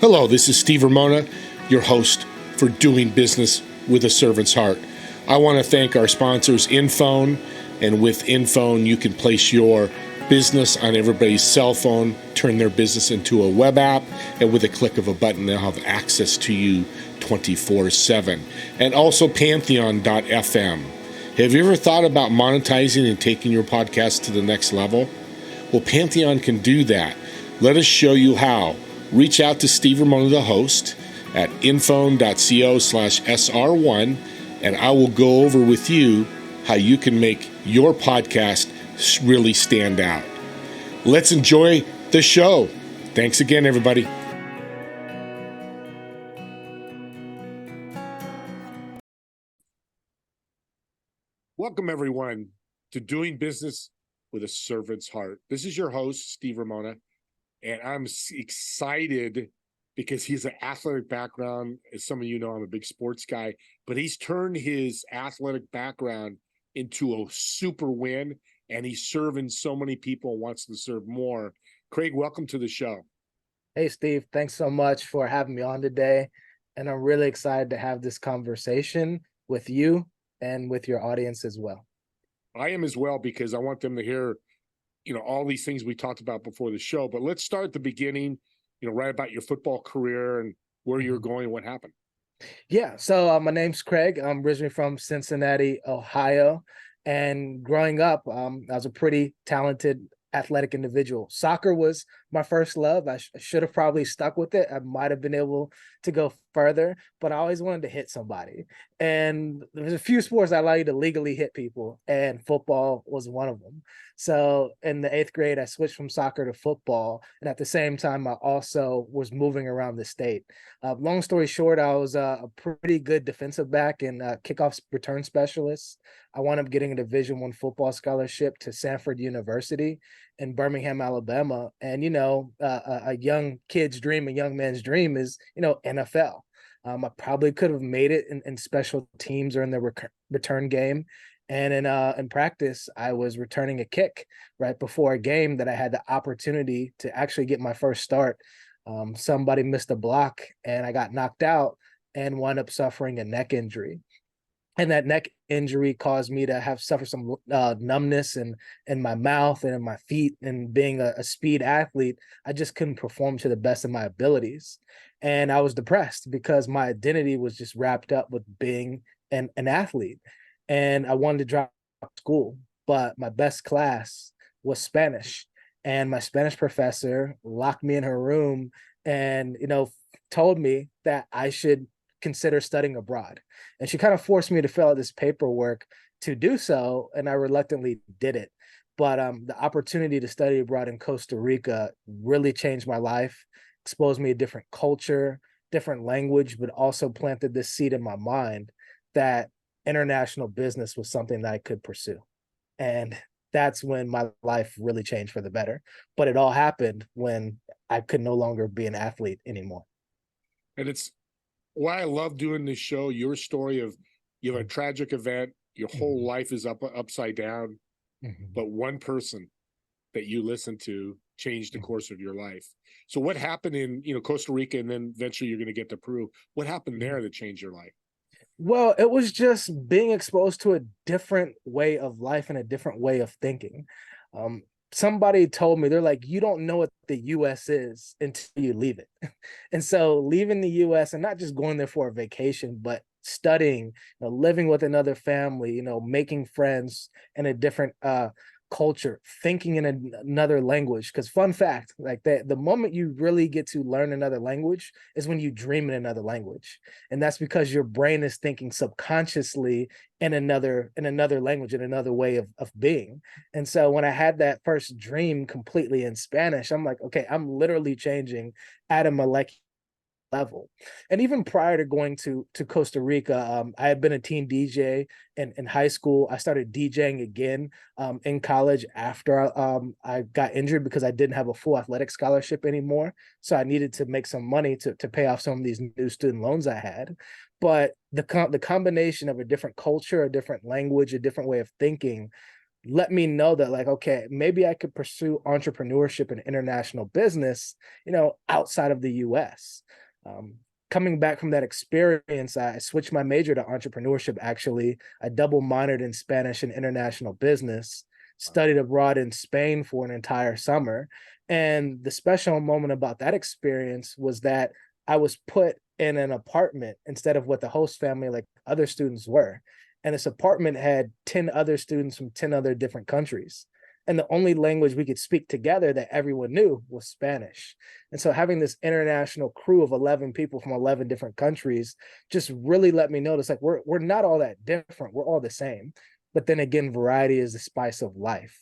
Hello, this is Steve Ramona, your host for Doing Business with a Servant's Heart. I want to thank our sponsors, Infone, and with Infone, you can place your business on everybody's cell phone, turn their business into a web app, and with a click of a button, they'll have access to you 24/7. And also Pantheon.fm. Have you ever thought about monetizing and taking your podcast to the next level? Well, Pantheon can do that. Let us show you how. Reach out to Steve Ramona, the host, at infone.co/SR1, and I will go over with you how you can make your podcast really stand out. Let's enjoy the show. Thanks again, everybody. Welcome, everyone, to Doing Business with a Servant's Heart. This is your host, Steve Ramona. And I'm excited because he's an athletic background. As some of you know, I'm a big sports guy, but he's turned his athletic background into a super win, and he's serving so many people and wants to serve more. Craig, welcome to the show. Hey, Steve, thanks so much for having me on today. And I'm really excited to have this conversation with you and with your audience as well. I am as well, because I want them to hear all these things we talked about before the show. But let's start at the beginning, right about your football career and where you're going, what happened. Yeah, so my name's Craig. I'm originally from Cincinnati, Ohio. And growing up, I was a pretty talented athletic individual. Soccer was my first love. I should have probably stuck with it. I might have been able to go further, but I always wanted to hit somebody. And there's a few sports that allow you to legally hit people, and football was one of them. So in the 8th grade, I switched from soccer to football. And at the same time, I also was moving around the state. Long story short, I was a pretty good defensive back and kickoff return specialist. I wound up getting a Division I football scholarship to Sanford University in Birmingham, Alabama. And, a young kid's dream, a young man's dream is, NFL. I probably could have made it in special teams or in the return game. And in practice, I was returning a kick right before a game that I had the opportunity to actually get my first start. Somebody missed a block and I got knocked out and wound up suffering a neck injury. And that neck injury caused me to suffer some numbness in my mouth and in my feet. And being a speed athlete, I just couldn't perform to the best of my abilities. And I was depressed because my identity was just wrapped up with being an athlete. And I wanted to drop school, but my best class was Spanish. And my Spanish professor locked me in her room and, told me that I should consider studying abroad. And she kind of forced me to fill out this paperwork to do so, and I reluctantly did it. But the opportunity to study abroad in Costa Rica really changed my life, exposed me to different culture, different language, but also planted this seed in my mind that international business was something that I could pursue. And that's when my life really changed for the better. But it all happened when I could no longer be an athlete anymore. And it's why I love doing this show. Your story of you have a tragic event, your whole life is upside down, but one person that you listen to changed the course of your life. So what happened in Costa Rica, and then eventually you're going to get to Peru? What happened there that changed your life? Well, it was just being exposed to a different way of life and a different way of thinking. Somebody told me, they're like, you don't know what the US is until you leave it. And so leaving the US and not just going there for a vacation, but studying, living with another family, making friends in a different culture, thinking in another language. Because fun fact, like the moment you really get to learn another language is when you dream in another language. And that's because your brain is thinking subconsciously in another language, in another way of being. And so when I had that first dream completely in Spanish, I'm like, okay, I'm literally changing at a molecular level. And even prior to going to Costa Rica, I had been a teen DJ in high school. I started DJing again in college after I got injured because I didn't have a full athletic scholarship anymore. So I needed to make some money to pay off some of these new student loans I had. But the combination of a different culture, a different language, a different way of thinking let me know that like, okay, maybe I could pursue entrepreneurship and international business, outside of the US. Um, Coming back from that experience, I switched my major to entrepreneurship. Actually, I double minored in Spanish and international business, studied abroad in Spain for an entire summer. And the special moment about that experience was that I was put in an apartment instead of what the host family, like other students were. And this apartment had 10 other students from 10 other different countries. And the only language we could speak together that everyone knew was Spanish. And so having this international crew of 11 people from 11 different countries just really let me notice like we're not all that different. We're all the same. But then again, variety is the spice of life.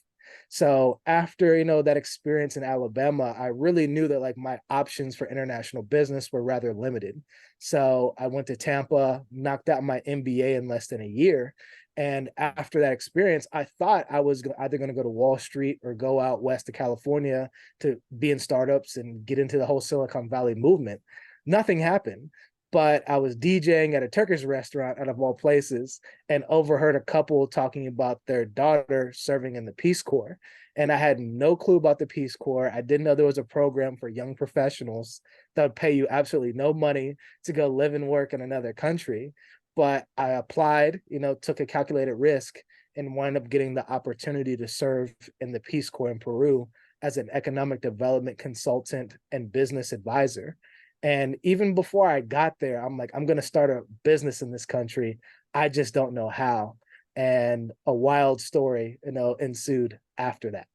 So after, that experience in Alabama, I really knew that like my options for international business were rather limited. So I went to Tampa, knocked out my MBA in less than a year. And after that experience, I thought I was either going to go to Wall Street or go out west to California to be in startups and get into the whole Silicon Valley movement. Nothing happened, but I was DJing at a Turkish restaurant out of all places and overheard a couple talking about their daughter serving in the Peace Corps. And I had no clue about the Peace Corps. I didn't know there was a program for young professionals that would pay you absolutely no money to go live and work in another country. But I applied, took a calculated risk and wound up getting the opportunity to serve in the Peace Corps in Peru as an economic development consultant and business advisor. And even before I got there, I'm like, I'm going to start a business in this country. I just don't know how. And a wild story, ensued after that.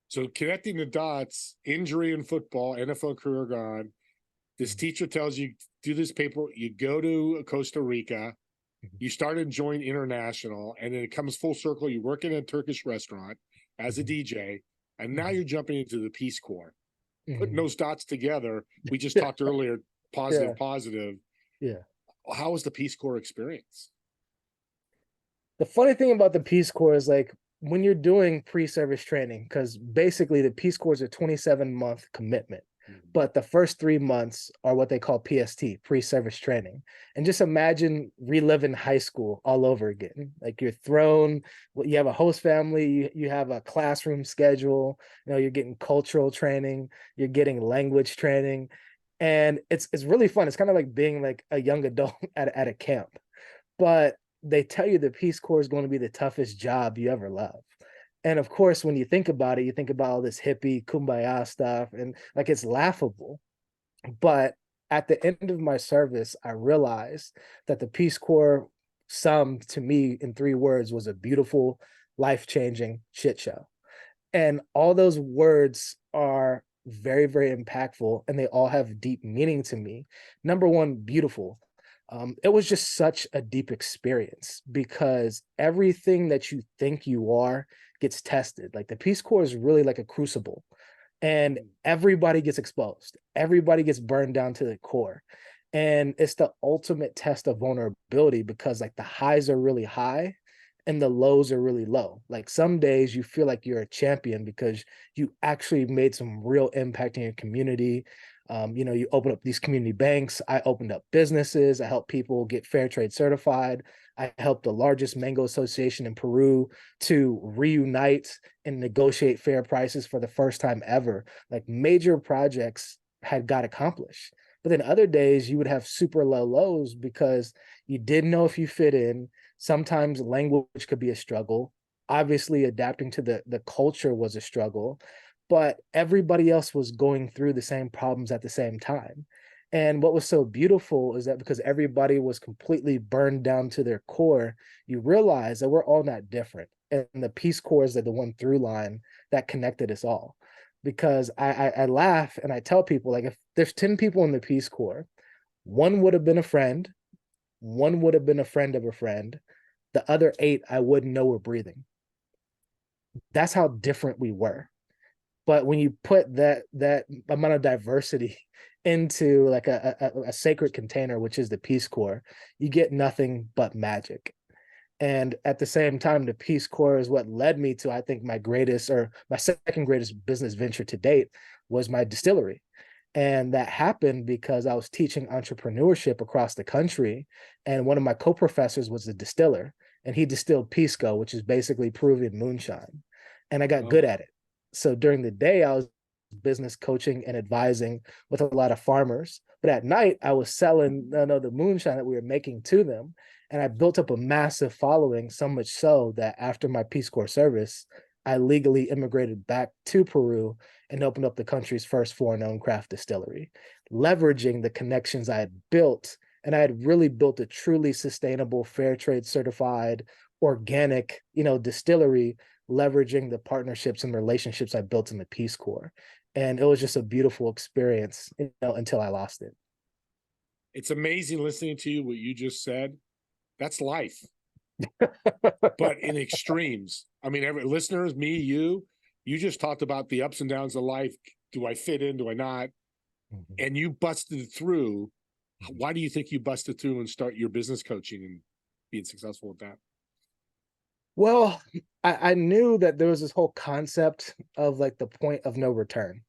So connecting the dots, injury in football, NFL career gone. This teacher tells you do this paper. You go to Costa Rica. You start enjoying international, and then it comes full circle. You work in a Turkish restaurant as a DJ, and now you're jumping into the Peace Corps. Putting those dots together, we just talked earlier, positive. Yeah. How was the Peace Corps experience? The funny thing about the Peace Corps is like when you're doing pre-service training, because basically the Peace Corps is a 27-month commitment. But the first 3 months are what they call PST, pre-service training. And just imagine reliving high school all over again. Like you have a host family, you have a classroom schedule, you're getting cultural training, you're getting language training. And it's really fun. It's kind of like being like a young adult at a camp. But they tell you the Peace Corps is going to be the toughest job you ever love. And of course, when you think about it, you think about all this hippie kumbaya stuff and like it's laughable. But at the end of my service, I realized that the Peace Corps summed to me in 3 words was a beautiful, life-changing shit show. And all those words are very, very impactful and they all have deep meaning to me. Number one, beautiful. It was just such a deep experience because everything that you think you are gets tested. Like the Peace Corps is really like a crucible and everybody gets exposed. Everybody gets burned down to the core. And it's the ultimate test of vulnerability because like the highs are really high and the lows are really low. Like some days you feel like you're a champion because you actually made some real impact in your community. You open up these community banks. I opened up businesses. I helped people get fair trade certified. I helped the largest mango association in Peru to reunite and negotiate fair prices for the first time ever. Like major projects had got accomplished. But then other days you would have super low lows because you didn't know if you fit in. Sometimes language could be a struggle. Obviously, adapting to the culture was a struggle, but everybody else was going through the same problems at the same time. And what was so beautiful is that because everybody was completely burned down to their core, you realize that we're all not different. And the Peace Corps is the one through line that connected us all. Because I laugh and I tell people, like, if there's 10 people in the Peace Corps, one would have been a friend, one would have been a friend of a friend, the other 8 I wouldn't know were breathing. That's how different we were. But when you put that amount of diversity into like a sacred container, which is the Peace Corps, you get nothing but magic. And at the same time, the Peace Corps is what led me to, I think, my second greatest business venture to date was my distillery. And that happened because I was teaching entrepreneurship across the country. And one of my co-professors was a distiller. and he distilled pisco, which is basically Peruvian moonshine. And I got Oh, good at it. So during the day, I was business coaching and advising with a lot of farmers. But at night, I was selling the moonshine that we were making to them. And I built up a massive following, so much so that after my Peace Corps service, I legally immigrated back to Peru and opened up the country's first foreign-owned craft distillery, leveraging the connections I had built. And I had really built a truly sustainable, fair trade certified, organic, distillery, leveraging the partnerships and relationships I built in the Peace Corps. And it was just a beautiful experience, until I lost it. it's amazing listening to you, what you just said. That's life, but in extremes. I mean, listeners, me, you just talked about the ups and downs of life. Do I fit in? Do I not? Mm-hmm. And you busted through. Why do you think you busted through and start your business coaching and being successful with that? Well, I knew that there was this whole concept of like the point of no return.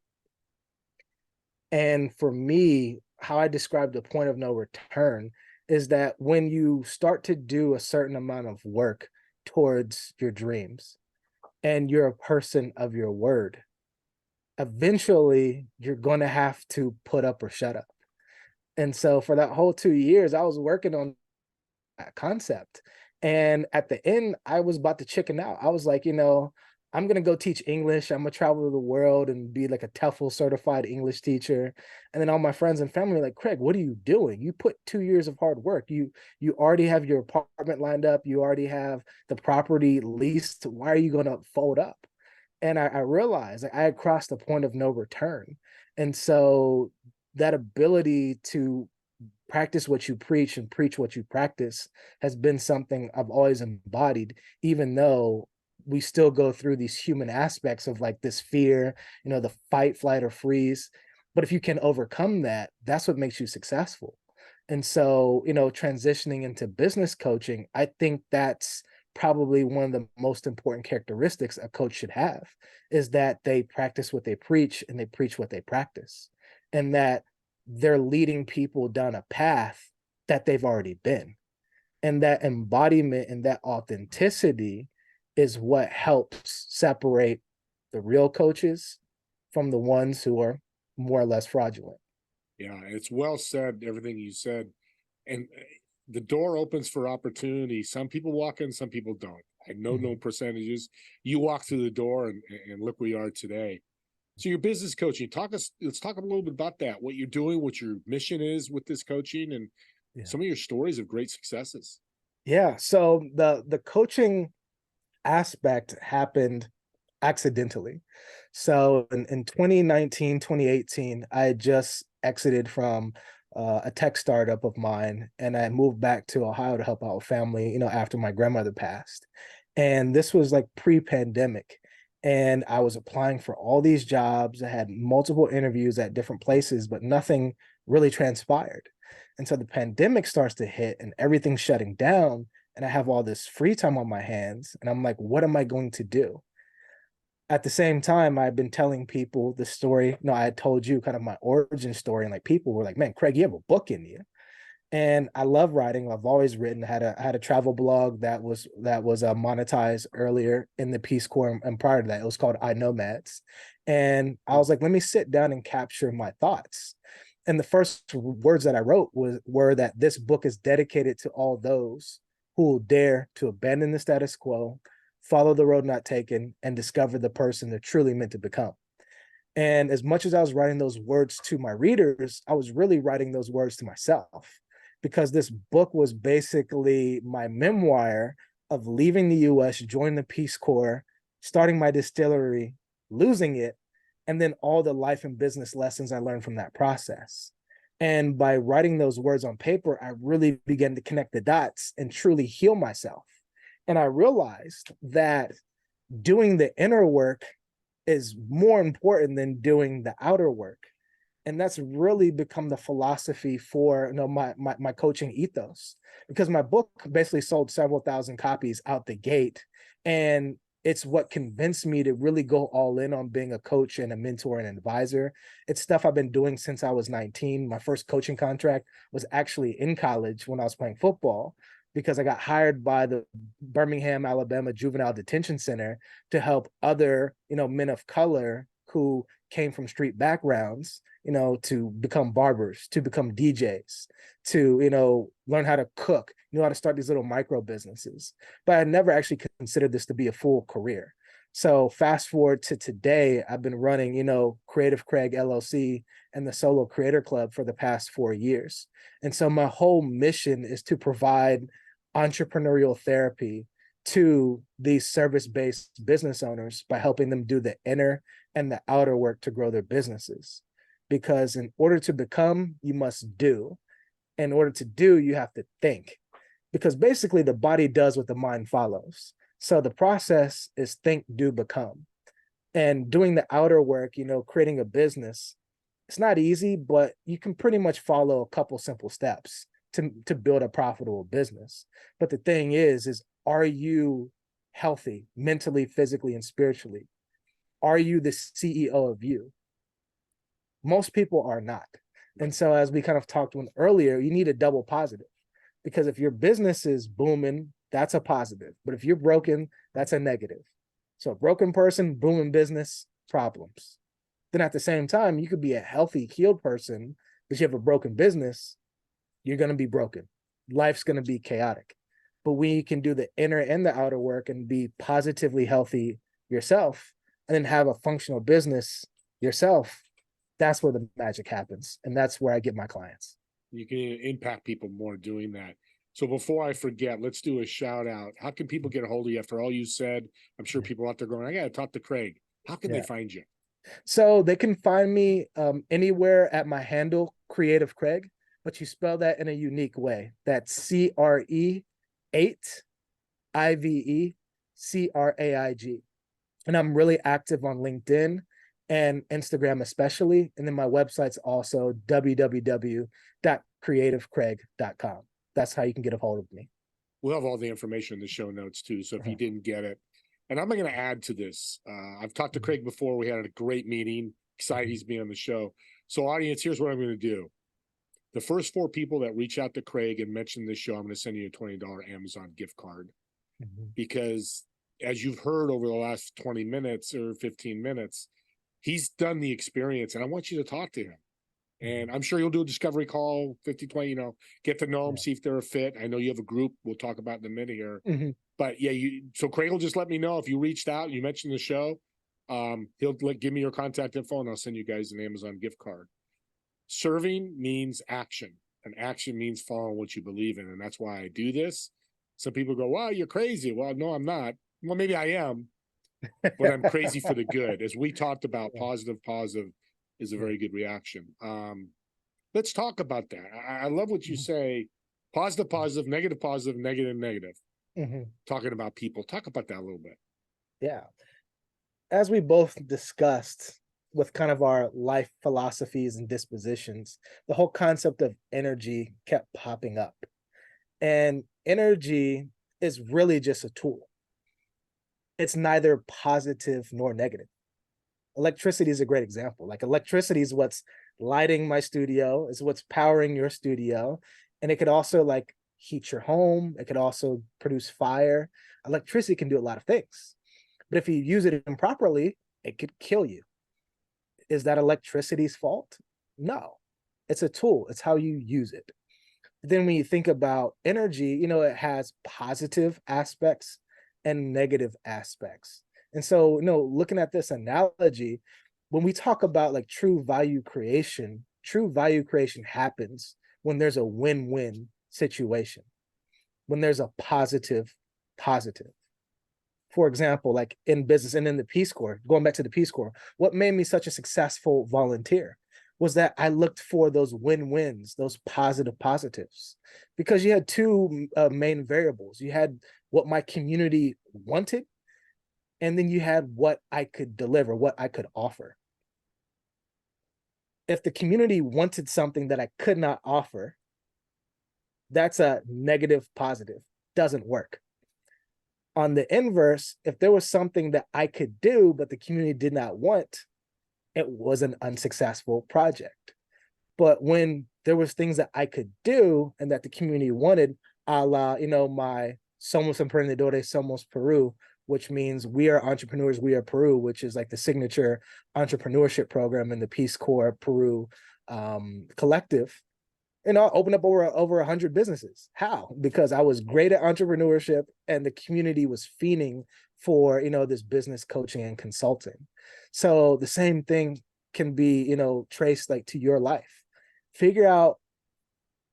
And for me, how I describe the point of no return is that when you start to do a certain amount of work towards your dreams and you're a person of your word, eventually you're going to have to put up or shut up. And so for that whole 2 years, I was working on that concept. And at the end, I was about to chicken out. I was like, I'm going to go teach English. I'm going to travel the world and be like a TEFL certified English teacher. And then all my friends and family were like, Craig, what are you doing? You put 2 years of hard work. You already have your apartment lined up. You already have the property leased. Why are you going to fold up? And I realized I had crossed the point of no return. And so that ability to practice what you preach and preach what you practice has been something I've always embodied, even though we still go through these human aspects of like this fear, the fight, flight, or freeze. But if you can overcome that, that's what makes you successful. And so, transitioning into business coaching, I think that's probably one of the most important characteristics a coach should have, is that they practice what they preach and they preach what they practice. And that they're leading people down a path that they've already been. And that embodiment and that authenticity is what helps separate the real coaches from the ones who are more or less fraudulent. Yeah, it's well said, everything you said. And the door opens for opportunity. Some people walk in, some people don't. I know no percentages. You walk through the door and look where you are today. So your business coaching, let's talk a little bit about that, what you're doing, what your mission is with this coaching, and some of your stories of great successes. Yeah. So the coaching aspect happened accidentally. So in 2019, 2018, I had just exited from a tech startup of mine, and I moved back to Ohio to help out with family, after my grandmother passed. And this was like pre-pandemic. And I was applying for all these jobs. I had multiple interviews at different places, but nothing really transpired. And so the pandemic starts to hit and everything's shutting down. And I have all this free time on my hands. And I'm like, what am I going to do? At the same time, I've been telling people the story. I had told you kind of my origin story, and like people were like, man, Craig, you have a book in you. And I love writing. I've always written. I had a travel blog that was monetized earlier in the Peace Corps, and prior to that, it was called iNomads. And I was like, let me sit down and capture my thoughts. And the first words that I wrote were that this book is dedicated to all those who will dare to abandon the status quo, follow the road not taken, and discover the person they're truly meant to become. And as much as I was writing those words to my readers, I was really writing those words to myself, because this book was basically my memoir of leaving the US, joining the Peace Corps, starting my distillery, losing it, and then all the life and business lessons I learned from that process. And by writing those words on paper, I really began to connect the dots and truly heal myself. And I realized that doing the inner work is more important than doing the outer work. And that's really become the philosophy for my coaching ethos, because my book basically sold several thousand copies out the gate. And it's what convinced me to really go all in on being a coach and a mentor and advisor. It's stuff I've been doing since I was 19. My first coaching contract was actually in college when I was playing football. because I got hired by the Birmingham, Alabama Juvenile Detention Center to help other, men of color who came from street backgrounds, to become barbers, to become DJs, to, learn how to cook, how to start these little micro businesses. But I never actually considered this to be a full career. So fast forward to today, I've been running, Creative Craig LLC and the Solo Creator Club for the past 4 years. And so my whole mission is to provide entrepreneurial therapy to these service-based business owners by helping them do the inner and the outer work to grow their businesses. Because in order to become, you must do. In order to do, you have to think. Because basically the body does what the mind follows. So the process is think, do, become. And doing the outer work, creating a business, it's not easy, but you can pretty much follow a couple simple steps to build a profitable business. But the thing is are you healthy mentally, physically, and spiritually? Are you the CEO of you? Most people are not. And so as we kind of talked about earlier, you need a double positive, because if your business is booming, that's a positive. But if you're broken, that's a negative. So a broken person, booming business, problems. Then at the same time, you could be a healthy, healed person, but you have a broken business, you're going to be broken. Life's going to be chaotic. But when you can do the inner and the outer work and be positively healthy yourself, and then have a functional business yourself, that's where the magic happens. And that's where I get my clients. You can impact people more doing that. So before I forget, let's do a shout out. How can people get a hold of you after all you said? I'm sure people out there going, I got to talk to Craig. How can they find you? So they can find me anywhere at my handle, Creative Craig, but you spell that in a unique way. That's CRE8IVECRAIG. And I'm really active on LinkedIn and Instagram especially. And then my website's also www.creativecraig.com. That's how you can get a hold of me. We'll have all the information in the show notes too. So if you didn't get it, and I'm going to add to this. I've talked to Craig before. We had a great meeting. Excited he's being on the show. So audience, here's what I'm going to do. The first 4 people that reach out to Craig and mention this show, I'm going to send you a $20 Amazon gift card. Because as you've heard over the last 20 minutes or 15 minutes, he's done the experience, and I want you to talk to him. And I'm sure you'll do a discovery call, 50-20, get to know them, see if they're a fit. I know you have a group we'll talk about in a minute here. But yeah, so Craig will just let me know if you reached out, you mentioned the show. He'll give me your contact info, and I'll send you guys an Amazon gift card. Serving means action, and action means following what you believe in. And that's why I do this. Some people go, wow, you're crazy. Well, no, I'm not. Well, maybe I am, but I'm crazy for the good. As we talked about, positive is a very good reaction. Let's talk about that. I love what you say. Positive, negative, negative. Talking about people. Talk about that a little bit. Yeah. As we both discussed with kind of our life philosophies and dispositions, the whole concept of energy kept popping up. And energy is really just a tool. It's neither positive nor negative. Electricity is a great example. Like electricity is what's lighting my studio, is what's powering your studio. And it could also like heat your home. It could also produce fire. Electricity can do a lot of things. But if you use it improperly, it could kill you. Is that electricity's fault? No, it's a tool. It's how you use it. But then when you think about energy, it has positive aspects and negative aspects. And so, looking at this analogy, when we talk about like true value creation happens when there's a win-win situation, when there's a positive. For example, like in business and in the Peace Corps, going back to the Peace Corps, what made me such a successful volunteer was that I looked for those win-wins, those positives, because you had 2 main variables. You had what my community wanted, and then you had what I could deliver, what I could offer. If the community wanted something that I could not offer, that's a negative positive, doesn't work. On the inverse, if there was something that I could do, but the community did not want, it was an unsuccessful project. But when there was things that I could do and that the community wanted, a la, my Somos Emprendedores, Somos Peru, which means we are entrepreneurs, we are Peru, which is like the signature entrepreneurship program in the Peace Corps Peru Collective. I opened up over 100 businesses. How? Because I was great at entrepreneurship and the community was fiending for, this business coaching and consulting. So the same thing can be, traced like to your life. Figure out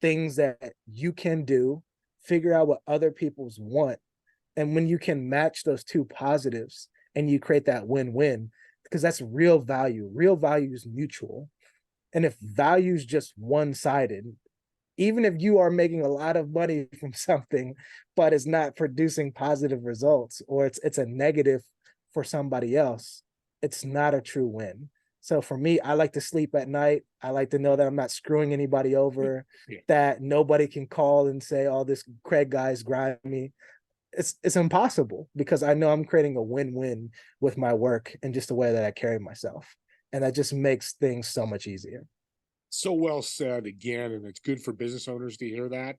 things that you can do, figure out what other people's want. And when you can match those two positives and you create that win-win, because that's real value is mutual. And if value is just one-sided, even if you are making a lot of money from something, but it's not producing positive results, or it's a negative for somebody else, it's not a true win. So for me, I like to sleep at night. I like to know that I'm not screwing anybody over, that nobody can call and say, oh, this Craig guy's grimy. It's impossible, because I know I'm creating a win-win with my work and just the way that I carry myself. And that just makes things so much easier. So well said again, and it's good for business owners to hear that,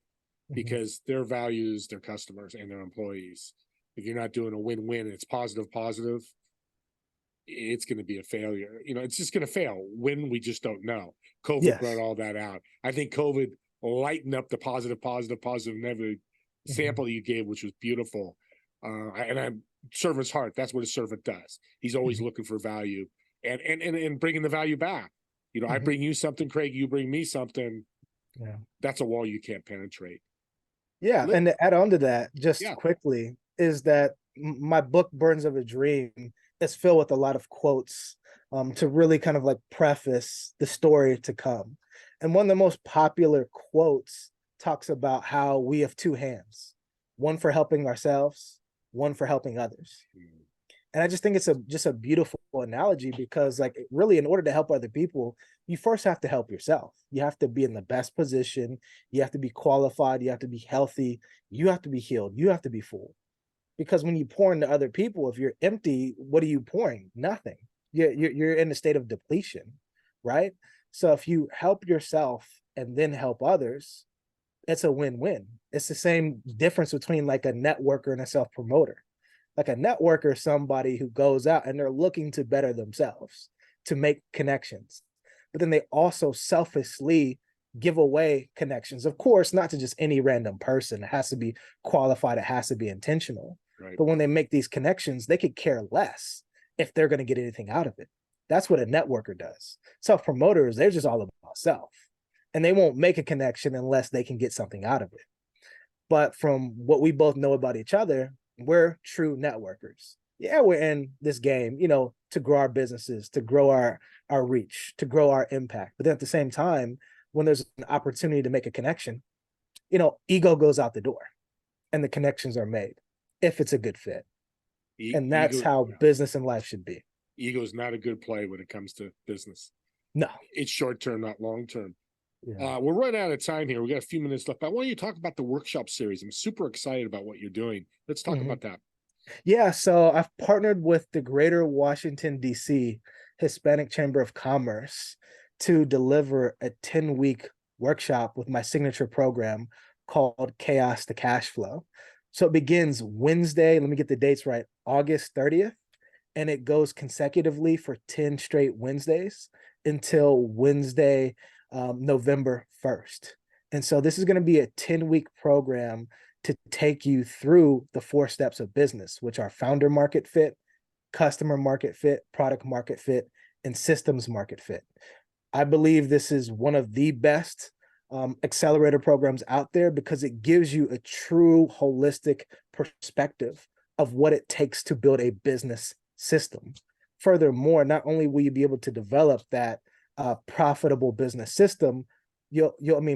because their values their customers and their employees. If you're not doing a win-win, it's positive, it's going to be a failure. It's just going to fail. When, we just don't know. COVID brought all that out. I think COVID lightened up the positive, and every sample you gave, which was beautiful. And I'm servant's heart. That's what a servant does. He's always looking for value and bringing the value back. I bring you something, Craig, you bring me something. Yeah. That's a wall you can't penetrate. Yeah. And to add on to that, just quickly, is that my book, Burdens of a Dream, is filled with a lot of quotes to really kind of like preface the story to come. And one of the most popular quotes talks about how we have two hands, one for helping ourselves, one for helping others. And I just think it's just a beautiful analogy, because like really, in order to help other people, you first have to help yourself. You have to be in the best position. You have to be qualified. You have to be healthy. You have to be healed. You have to be full. Because when you pour into other people, if you're empty, what are you pouring? Nothing. You're in a state of depletion, right? So if you help yourself and then help others, it's a win-win. It's the same difference between like a networker and a self-promoter. Like a networker is somebody who goes out and they're looking to better themselves, to make connections. But then they also selfishly give away connections. Of course, not to just any random person. It has to be qualified. It has to be intentional. Right. But when they make these connections, they could care less if they're going to get anything out of it. That's what a networker does. Self-promoters, they're just all about self. And they won't make a connection unless they can get something out of it. But from what we both know about each other, we're true networkers. Yeah, we're in this game, to grow our businesses, to grow our reach, to grow our impact. But then at the same time, when there's an opportunity to make a connection, ego goes out the door and the connections are made if it's a good fit. And that's how business and life should be. Ego is not a good play when it comes to business. No. It's short-term, not long-term. Yeah. We're running out of time here. We got a few minutes left. But I want you to talk about the workshop series. I'm super excited about what you're doing. Let's talk about that. Yeah, so I've partnered with the Greater Washington, D.C. Hispanic Chamber of Commerce to deliver a 10-week workshop with my signature program called Chaos to Cash Flow. So it begins Wednesday, let me get the dates right, August 30th, and it goes consecutively for 10 straight Wednesdays until Wednesday, November 1st. And so this is going to be a 10-week program to take you through the 4 steps of business, which are founder market fit, customer market fit, product market fit, and systems market fit. I believe this is one of the best accelerator programs out there, because it gives you a true holistic perspective of what it takes to build a business system. Furthermore, not only will you be able to develop that profitable business system,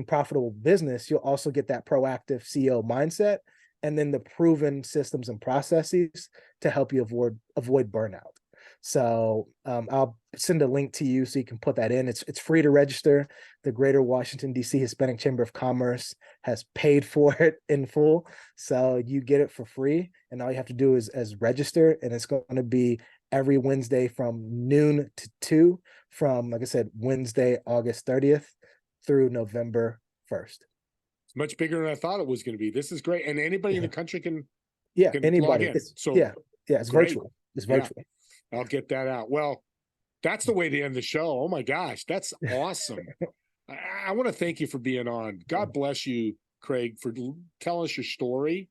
profitable business, you'll also get that proactive CEO mindset, and then the proven systems and processes to help you avoid burnout. So I'll send a link to you so you can put that in. It's free to register. The Greater Washington, D.C. Hispanic Chamber of Commerce has paid for it in full. So you get it for free. And all you have to do is register. And it's going to be every Wednesday from noon to 2 from, like I said, Wednesday, August 30th through November 1st. It's much bigger than I thought it was going to be. This is great. And anybody in the Yeah. country can Yeah, log anybody. in. It's So yeah, yeah, it's great. virtual. It's Yeah, virtual. I'll get that out. Well, that's the way to end the show. Oh my gosh, that's awesome. I want to thank you for being on. God bless you, Craig, for telling us your story,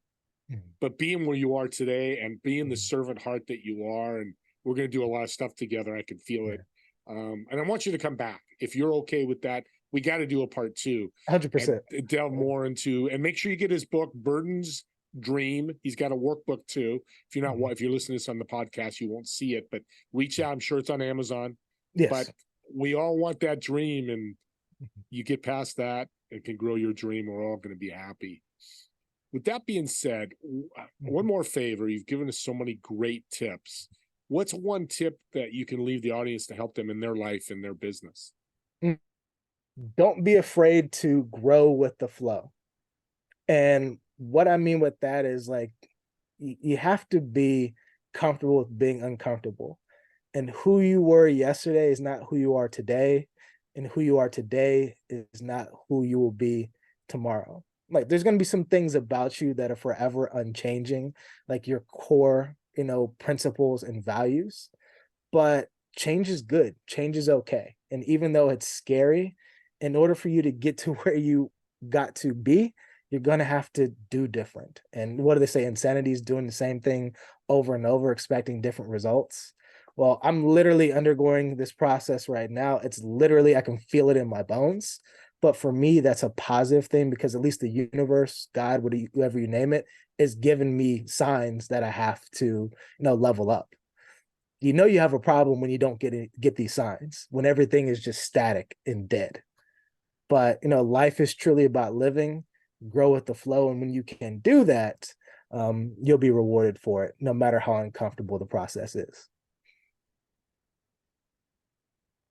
but being where you are today and being the servant heart that you are. And we're going to do a lot of stuff together. I can feel it. And I want you to come back. If you're okay with that, we got to do a part 2. 100%. And delve more into, and make sure you get his book, Burden's Dream. He's got a workbook too. If you're listening to this on the podcast, you won't see it, but reach out. I'm sure it's on Amazon. Yes. But we all want that dream, and you get past that and can grow your dream. We're all going to be happy. With that being said, one more favor. You've given us so many great tips. What's one tip that you can leave the audience to help them in their life and their business? Don't be afraid to grow with the flow. And what I mean with that is, like, you have to be comfortable with being uncomfortable. And who you were yesterday is not who you are today. And who you are today is not who you will be tomorrow. Like, there's going to be some things about you that are forever unchanging, like your core, principles and values. But change is good. Change is okay. And even though it's scary, in order for you to get to where you got to be, you're going to have to do different. And what do they say? Insanity is doing the same thing over and over, expecting different results. Well, I'm literally undergoing this process right now. It's literally, I can feel it in my bones. But for me, that's a positive thing, because at least the universe, God, whoever you name it, is giving me signs that I have to, level up. You have a problem when you don't get these signs, when everything is just static and dead. But, life is truly about living, grow with the flow. And when you can do that, you'll be rewarded for it, no matter how uncomfortable the process is.